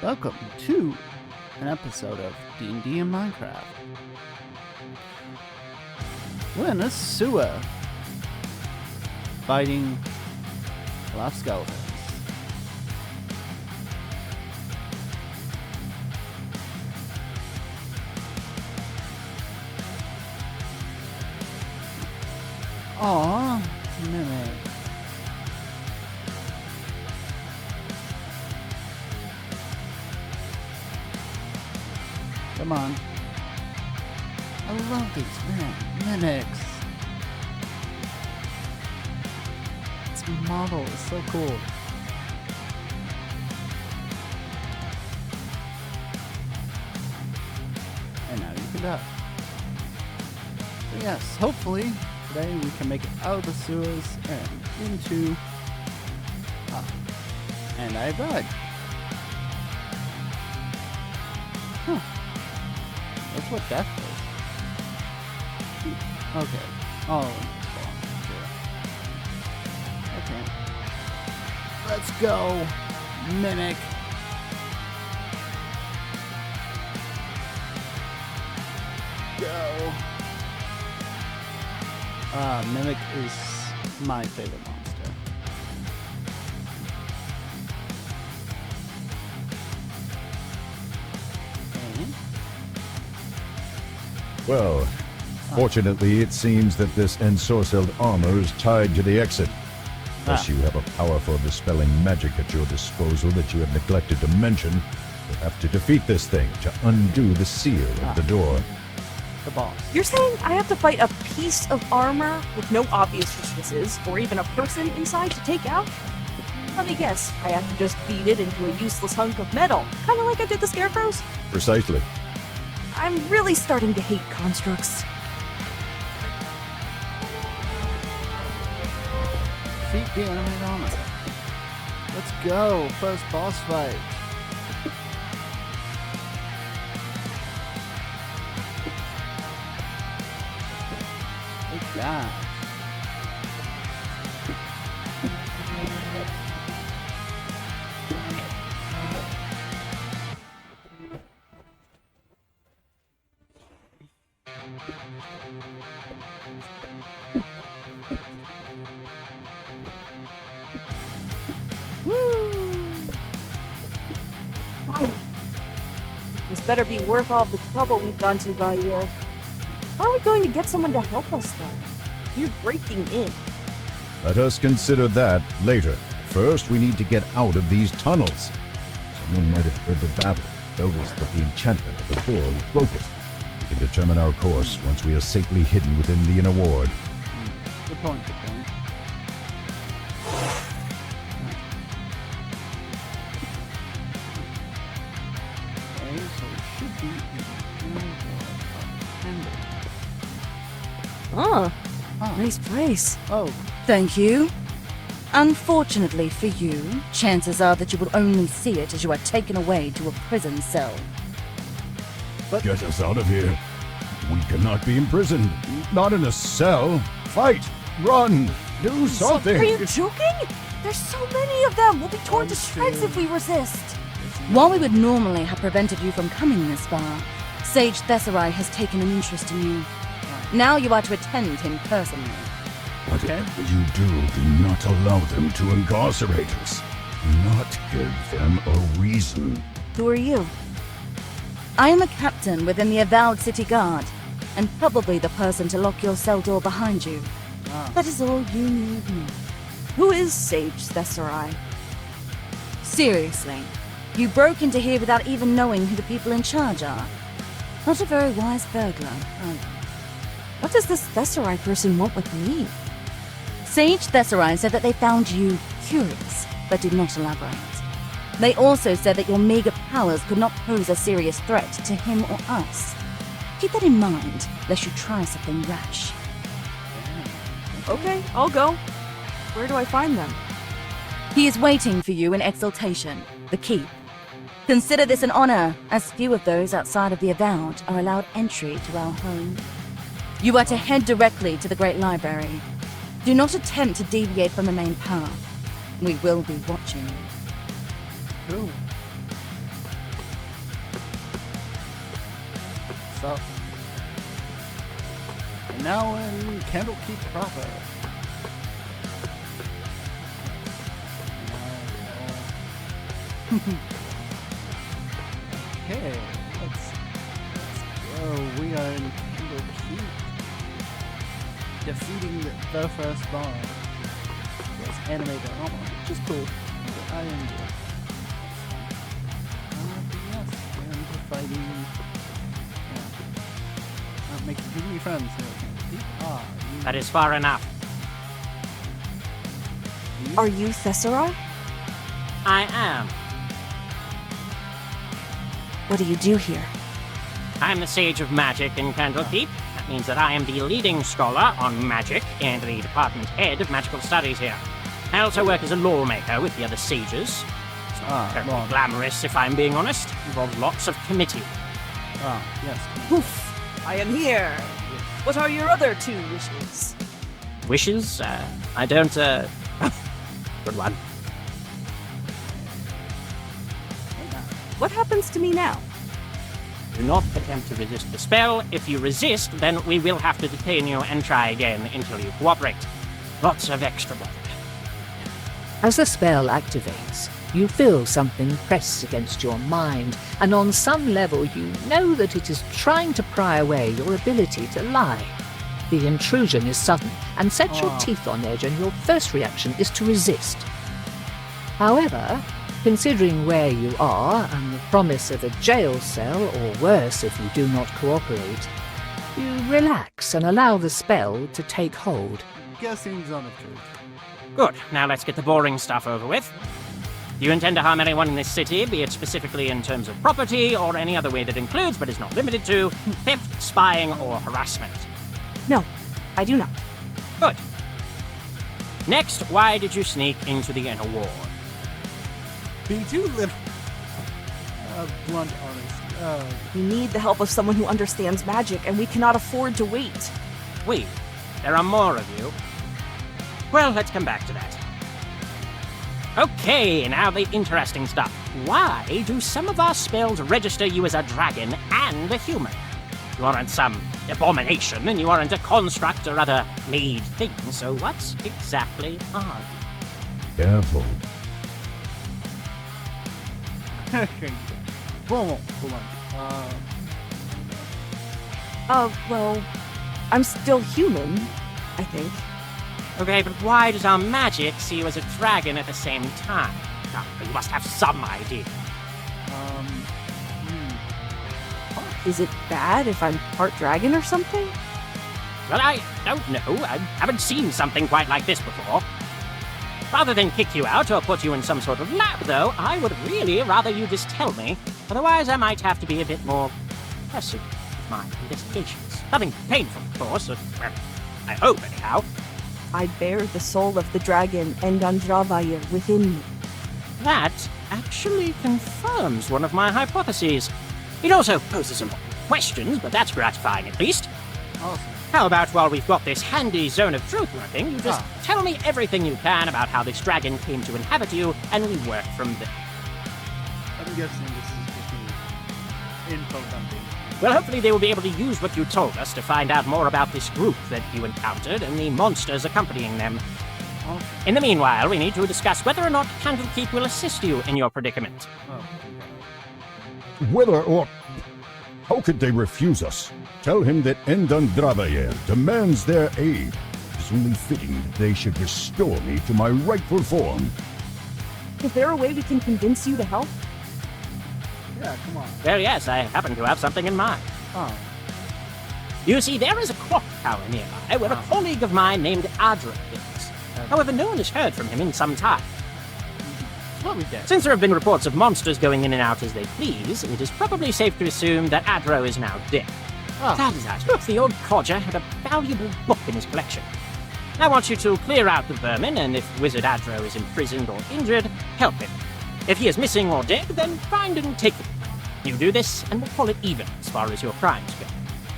Welcome to an episode of D&D and Minecraft. We're in a sewer fighting a lot of skeletons. Aww, mimic. Come on. I love these mimics. This model is so cool. And now you can die. So yes, hopefully today we can make it out of the sewers and into... and I died. Huh. That's what death is. Okay. Oh. Okay. Let's go, Mimic. Go. Mimic is my favorite monster. Okay. Well, fortunately, it seems that this ensorcelled armor is tied to the exit. Unless you have a powerful dispelling magic at your disposal that you have neglected to mention, you'll have to defeat this thing to undo the seal of the door. The boss. You're saying I have to fight a piece of armor with no obvious weaknesses, or even a person inside to take out? Let me guess, I have to just beat it into a useless hunk of metal, kind of like I did the scarecrows? Precisely. I'm really starting to hate constructs. Defeat the enemy armor. Let's go. First boss fight. Good job. This better be worth all the trouble we've gone to by here. How are we going to get someone to help us, though? You're breaking in. Let us consider that later. First, we need to get out of these tunnels. Someone might have heard the battle, noticed that the enchantment of the door was broken. We can determine our course once we are safely hidden within the inner ward. Good point, good point. Okay, so it should be Ah, Oh. nice place. Oh, Thank you. Unfortunately for you, chances are that you will only see it as you are taken away to a prison cell. Get us out of here. We cannot be imprisoned. Not in a cell. Fight! Run! Do something! Are you joking? There's so many of them. We'll be torn to shreds if we resist. While we would normally have prevented you from coming this far, Sage Thessarai has taken an interest in you. Now you are to attend him personally. Whatever you do not allow them to incarcerate us. Do not give them a reason. Who are you? I am a captain within the Avowed City Guard, and probably the person to lock your cell door behind you. That is all you need know. Who is Sage Thessarai? Seriously, you broke into here without even knowing who the people in charge are. Not a very wise burglar, either. What does this Thessarai person want with me? Sage Thessarai said that they found you curious, but did not elaborate. They also said that your meager powers could not pose a serious threat to him or us. Keep that in mind, lest you try something rash. Okay, I'll go. Where do I find them? He is waiting for you in Exaltation, the Keep. Consider this an honor, as few of those outside of the Avowed are allowed entry to our home. You are to head directly to the Great Library. Do not attempt to deviate from the main path. We will be watching you. cool. So, and now in Candlekeep proper. Okay, let's go. We are in Candlekeep, defeating the first boss. Yes, animated armor, which is cool. I enjoy it. Yes, and we're fighting. Yeah. Making too many friends here. That is far enough. Are you Thessera? I am. What do you do here? I'm the Sage of Magic in Candlekeep. That means that I am the leading scholar on magic and the department head of magical studies here. I also work as a lawmaker with the other sages. It's not terribly glamorous, if I'm being honest. Involves lots of committee. Yes. Poof! I am here. What are your other 2 wishes? Wishes? I don't, Good one. What happens to me now? Do not attempt to resist the spell. If you resist, then we will have to detain you and try again until you cooperate. Lots of extra bother. As the spell activates, you feel something press against your mind, and on some level you know that it is trying to pry away your ability to lie. The intrusion is sudden and sets your teeth on edge, and your first reaction is to resist. However, considering where you are and the promise of a jail cell, or worse if you do not cooperate, you relax and allow the spell to take hold. Guessing zone of truth. Good. Now let's get the boring stuff over with. Do you intend to harm anyone in this city, be it specifically in terms of property or any other way that includes, but is not limited to, theft, spying, or harassment? No, I do not. Good. Next, why did you sneak into the inner ward? Be too little. Blunt honest. We need the help of someone who understands magic, and we cannot afford to wait. We. There are more of you. Well, let's come back to that. Okay, now the interesting stuff. Why do some of our spells register you as a dragon and a human? You aren't some abomination, and you aren't a construct or other made thing, so what's exactly are you? Careful. Hold on. Well, I'm still human, I think. Okay, but why does our magic see you as a dragon at the same time? Now, you must have some idea. Is it bad if I'm part dragon or something? Well, I don't know. I haven't seen something quite like this before. Rather than kick you out or put you in some sort of lab, though, I would really rather you just tell me. Otherwise, I might have to be a bit more aggressive with my investigations. Nothing painful, of course. Well, I hope, anyhow. I bear the soul of the dragon Engandravayer within me. That actually confirms one of my hypotheses. It also poses some questions, but that's gratifying at least. Awesome. How about while we've got this handy zone of truth working, you just tell me everything you can about how this dragon came to inhabit you, and we work from there. I'm guessing this is just me. Info dumping. Well, hopefully they will be able to use what you told us to find out more about this group that you encountered and the monsters accompanying them. Awesome. In the meanwhile, we need to discuss whether or not Candlekeep will assist you in your predicament. Whether or... How could they refuse us? Tell him that Endandravayer demands their aid. It's only fitting that they should restore me to my rightful form. Is there a way we can convince you to help? Yeah, come on. Well, yes, I happen to have something in mind. Oh. You see, there is a clock tower nearby where a colleague of mine named Adra lives. However, no one has heard from him in some time. Let me guess. Since there have been reports of monsters going in and out as they please, it is probably safe to assume that Adro is now dead. That is out. The old codger had a valuable book in his collection. I want you to clear out the vermin, and if Wizard Adro is imprisoned or injured, help him. If he is missing or dead, then find and take him. You do this, and we'll call it even as far as your crimes go.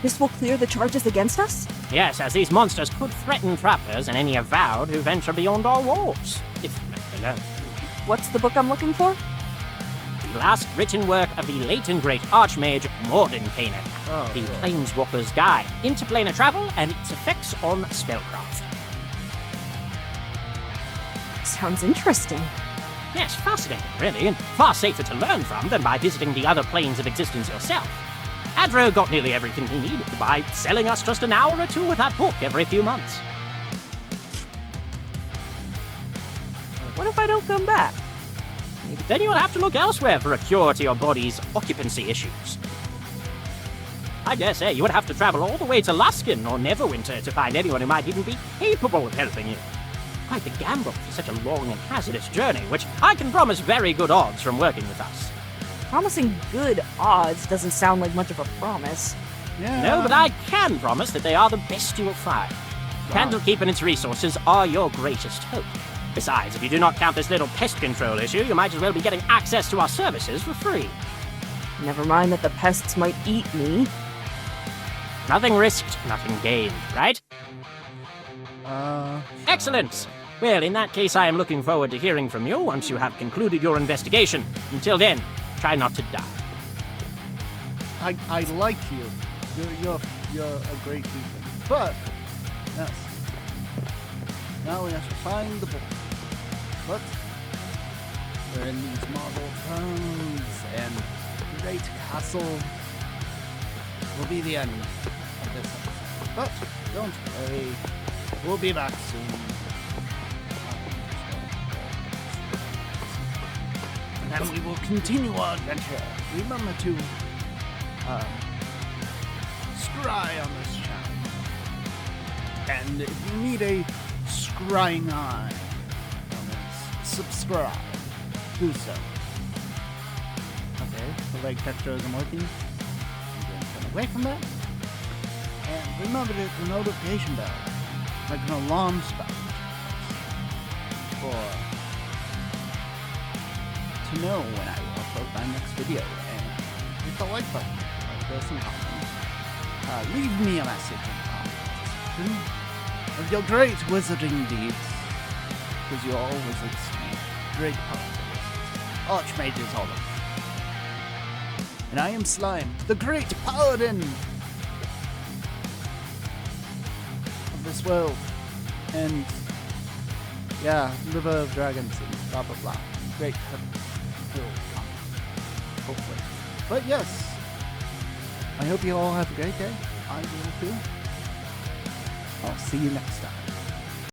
This will clear the charges against us? Yes, as these monsters could threaten travelers and any avowed who venture beyond our walls, if left alone. What's the book I'm looking for? last written work of the late and great Archmage Mordenkainen, the Planeswalker's Guide, Interplanar Travel and its Effects on Spellcraft. Sounds interesting. Yes, fascinating, really, and far safer to learn from than by visiting the other planes of existence yourself. Adro got nearly everything he needed by selling us just an hour or two with that book every few months. What if I don't come back? Then you'll have to look elsewhere for a cure to your body's occupancy issues. I dare say you would have to travel all the way to Luskin or Neverwinter to find anyone who might even be capable of helping you. Quite the gamble for such a long and hazardous journey, which I can promise very good odds from working with us. Promising good odds doesn't sound like much of a promise. Yeah. No, but I can promise that they are the best you will find. Candlekeep and its resources are your greatest hope. Besides, if you do not count this little pest control issue, you might as well be getting access to our services for free. Never mind that the pests might eat me. Nothing risked, nothing gained, right? Excellent! Well, in that case, I am looking forward to hearing from you once you have concluded your investigation. Until then, try not to die. I like you. You're a great people. But yes. Now we have to find the book. But we're in these marble thrones, and the great castle will be the end of this episode. But don't worry, we'll be back soon. And we will continue our adventure. Remember to scry on this channel. And if you need a scrying eye, subscribe. Do so. Okay, the leg texture isn't working. I'm going to turn away from that. And remember to hit the notification bell, like an alarm spell, to know when I will upload my next video. And hit the like button, like this and comment. Leave me a message in the comment section of your great wizarding deeds, because you're all wizards to me. Great powerful wizards. Archmages all of them. And I am Slime, the great paladin of this world. And yeah, liver of dragons and blah blah blah. Great heaven will come, hopefully. But yes, I hope you all have a great day. I will too. I'll see you next time.